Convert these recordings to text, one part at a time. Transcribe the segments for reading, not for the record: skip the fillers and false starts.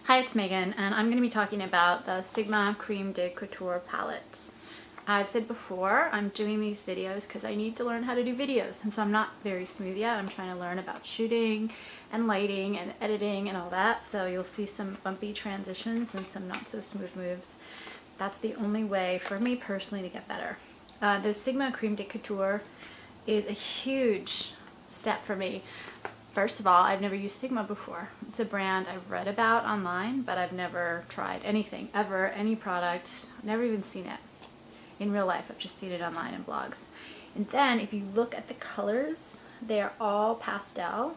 Hi, it's Megan, and I'm going to be talking about the Sigma Creme de Couture palette. I've said before, I'm doing these videos because I need to learn how to do videos, and so I'm not very smooth yet. I'm trying to learn about shooting and lighting and editing and all that, so you'll see some bumpy transitions and some not so smooth moves. That's the only way for me personally to get better. The Sigma Creme de Couture is a huge step for me. First of all, I've never used Sigma before. It's a brand I've read about online, but I've never tried anything, ever, any product, never even seen it in real life. I've just seen it online in blogs. And then if you look at the colors, they're all pastel,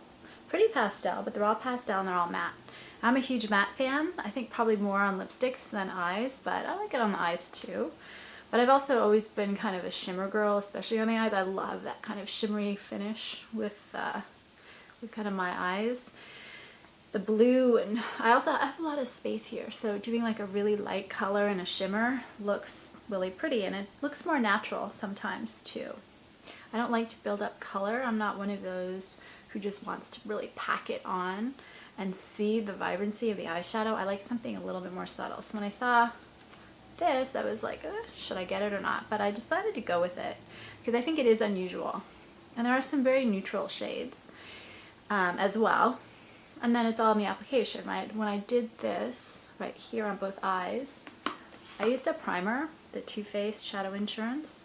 pretty pastel, but they're all pastel and they're all matte. I'm a huge matte fan. I think probably more on lipsticks than eyes, but I like it on the eyes too. But I've also always been kind of a shimmer girl, especially on the eyes. I love that kind of shimmery finish with kind of my eyes. The blue, and I also have a lot of space here, so doing like a really light color and a shimmer looks really pretty, and it looks more natural sometimes too. I don't like to build up color. I'm not one of those who just wants to really pack it on and see the vibrancy of the eyeshadow. I like something a little bit more subtle. So when I saw this, I was like, should I get it or not? But I decided to go with it because I think it is unusual. And there are some very neutral shades as well. And then it's all in the application, right? When I did this right here on both eyes, I used a primer, the Too Faced Shadow Insurance,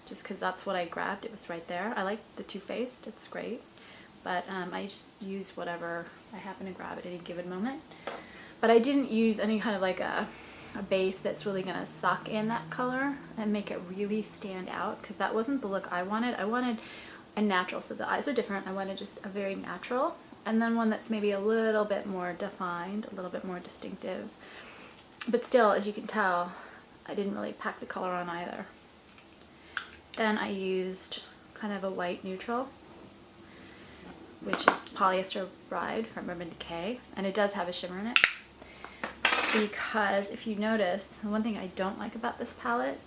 just because that's what I grabbed. It was right there. I like the Too Faced, it's great. But I just used whatever I happen to grab at any given moment. But I didn't use any kind of like a base that's really going to suck in that color and make it really stand out, because that wasn't the look I wanted. I wanted a natural, so the eyes are different. I wanted just a very natural, and then one that's maybe a little bit more defined, a little bit more distinctive. But still, as you can tell, I didn't really pack the color on either. Then I used kind of a white neutral, which is Polyester Bride from Decay, and it does have a shimmer in it. Because if you notice, the one thing I don't like about this palette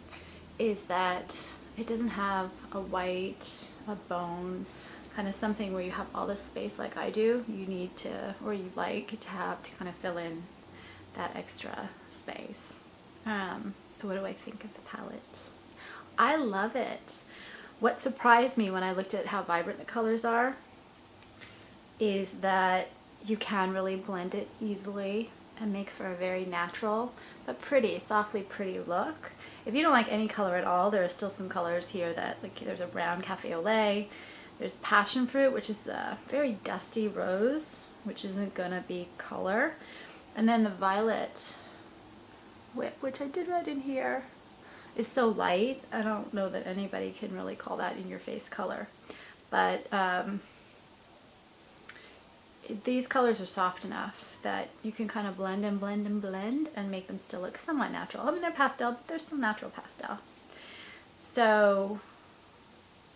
is that it doesn't have a white, a bone, kind of something where you have all this space like I do. You need to, or you like to have, to kind of fill in that extra space. So what do I think of the palette? I love it. What surprised me when I looked at how vibrant the colors are is that you can really blend it easily and make for a very natural but pretty, softly pretty look. If you don't like any color at all, there are still some colors here that, like, there's a brown cafe au lait, there's passion fruit, which is a very dusty rose, which isn't gonna be color, and then the violet, which I did write in here, is so light. I don't know that anybody can really call that in your face color, but these colors are soft enough that you can kind of blend and blend and blend and make them still look somewhat natural. I mean, they're pastel, but they're still natural pastel. So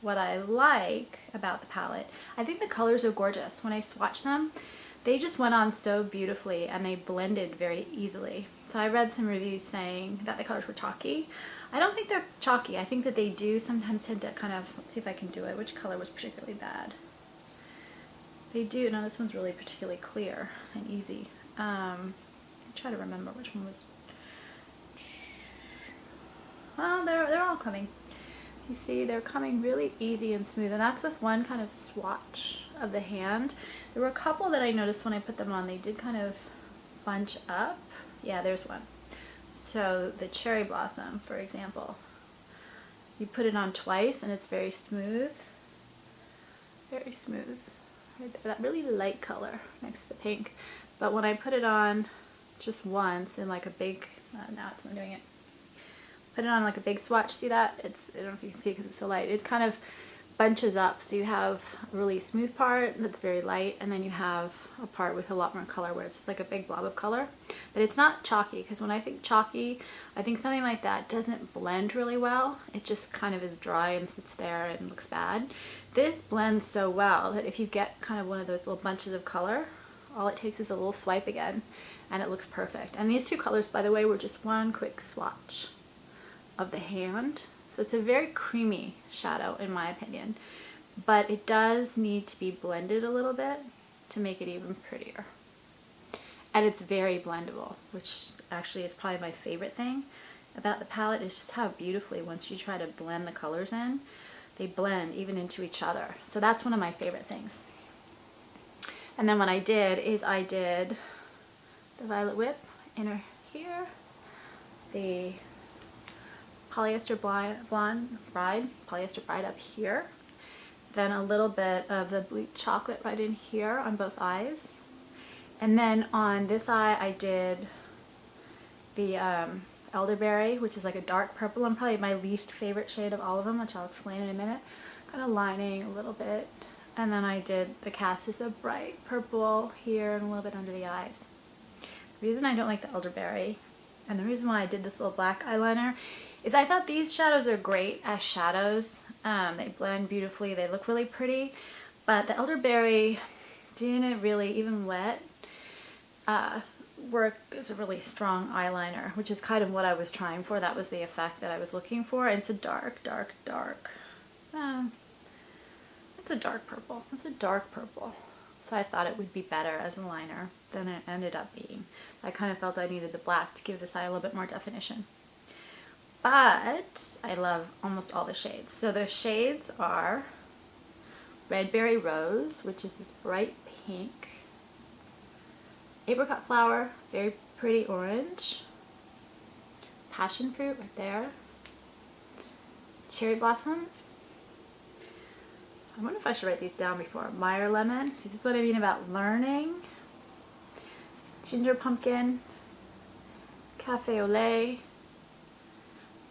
what I like about the palette, I think the colors are gorgeous. When I swatch them, they just went on so beautifully and they blended very easily. So I read some reviews saying that the colors were chalky. I don't think they're chalky. I think that they do sometimes tend to kind of, let's see if I can do it, which color was particularly bad. They do. No, this one's really particularly clear and easy. I'm trying to remember which one was. Well, they're all coming. You see, they're coming really easy and smooth, and that's with one kind of swatch of the hand. There were a couple that I noticed when I put them on, they did kind of bunch up. Yeah, there's one. So the Cherry Blossom, for example, you put it on twice and it's very smooth. Very smooth. That really light color next to the pink, but when I put it on just once in like a big, now it's not doing it, put it on like a big swatch, see that? It's, I don't know if you can see because it's so light, it kind of bunches up, so you have a really smooth part that's very light, and then you have a part with a lot more color where it's just like a big blob of color. But it's not chalky, because when I think chalky, I think something like that doesn't blend really well. It just kind of is dry and sits there and looks bad. This blends so well that if you get kind of one of those little bunches of color, all it takes is a little swipe again and it looks perfect. And these two colors, by the way, were just one quick swatch of the hand. So it's a very creamy shadow in my opinion, but it does need to be blended a little bit to make it even prettier. And it's very blendable, which actually is probably my favorite thing about the palette, is just how beautifully, once you try to blend the colors in, they blend even into each other. So that's one of my favorite things. And then what I did is I did the Violet Whip inner here, the Polyester Polyester Bride up here, then a little bit of the Blue Chocolate right in here on both eyes. And then on this eye I did the Elderberry, which is like a dark purple, and probably my least favorite shade of all of them, which I'll explain in a minute. Kind of lining a little bit. And then I did the Cassis, a bright purple here and a little bit under the eyes. The reason I don't like the Elderberry, and the reason why I did this little black eyeliner, is I thought these shadows are great as shadows. They blend beautifully, they look really pretty, but the Elderberry didn't really, even wet, work as a really strong eyeliner, which is kind of what I was trying for. That was the effect that I was looking for. And it's a dark, dark, dark. It's a dark purple. It's a dark purple. So I thought it would be better as a liner than it ended up being. I kind of felt I needed the black to give this eye a little bit more definition. But I love almost all the shades. So the shades are Red Berry Rose, which is this bright pink, Apricot Flower, very pretty orange, Passion Fruit right there, Cherry Blossom. I wonder if I should write these down before. Meyer Lemon. See, this is what I mean about learning. Ginger Pumpkin, Cafe au Lait,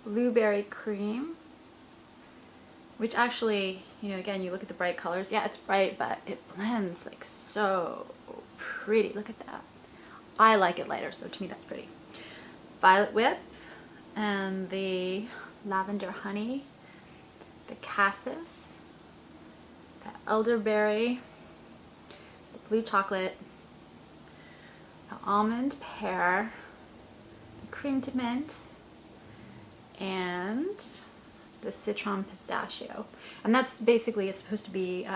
Blueberry Cream, which actually, you know, again, you look at the bright colors. Yeah, it's bright, but it blends like so pretty. Look at that. I like it lighter, so to me that's pretty. Violet Whip and the Lavender Honey, the Cassis, the Elderberry, the Blue Chocolate, the Almond Pear, the Creme de Mint, and the Citron Pistachio. And that's basically, it's supposed to be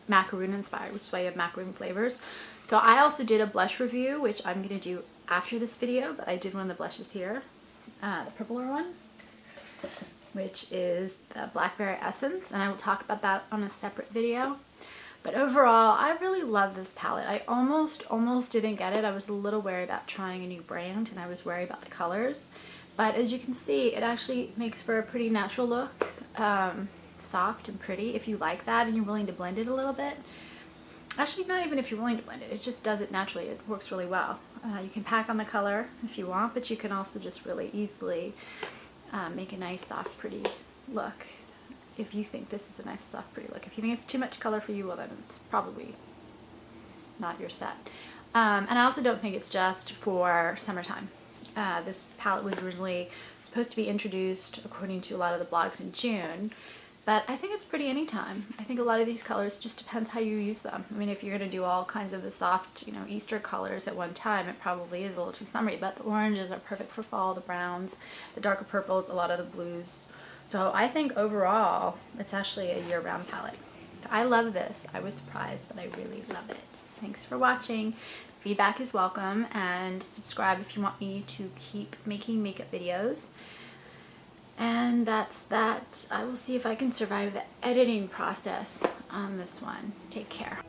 macaroon inspired, which is why you have macaroon flavors. So I also did a blush review, which I'm going to do after this video, but I did one of the blushes here, the purpler one, which is the Blackberry Essence, and I will talk about that on a separate video. But overall, I really love this palette. I almost didn't get it. I was a little wary about trying a new brand, and I was worried about the colors. But as you can see, it actually makes for a pretty natural look, soft and pretty if you like that and you're willing to blend it a little bit. Actually, not even if you're willing to blend it, it just does it naturally. It works really well. You can pack on the color if you want, but you can also just really easily make a nice, soft, pretty look if you think this is a nice, soft, pretty look. If you think it's too much color for you, well then it's probably not your set. And I also don't think it's just for summertime. This palette was originally supposed to be introduced, according to a lot of the blogs, in June, but I think it's pretty anytime. I think a lot of these colors just depends how you use them. I mean, if you're going to do all kinds of the soft, you know, Easter colors at one time, it probably is a little too summery, but the oranges are perfect for fall, the browns, the darker purples, a lot of the blues. So I think overall, it's actually a year-round palette. I love this. I was surprised, but I really love it. Thanks for watching. Feedback is welcome, and subscribe if you want me to keep making makeup videos. And that's that. I will see if I can survive the editing process on this one. Take care.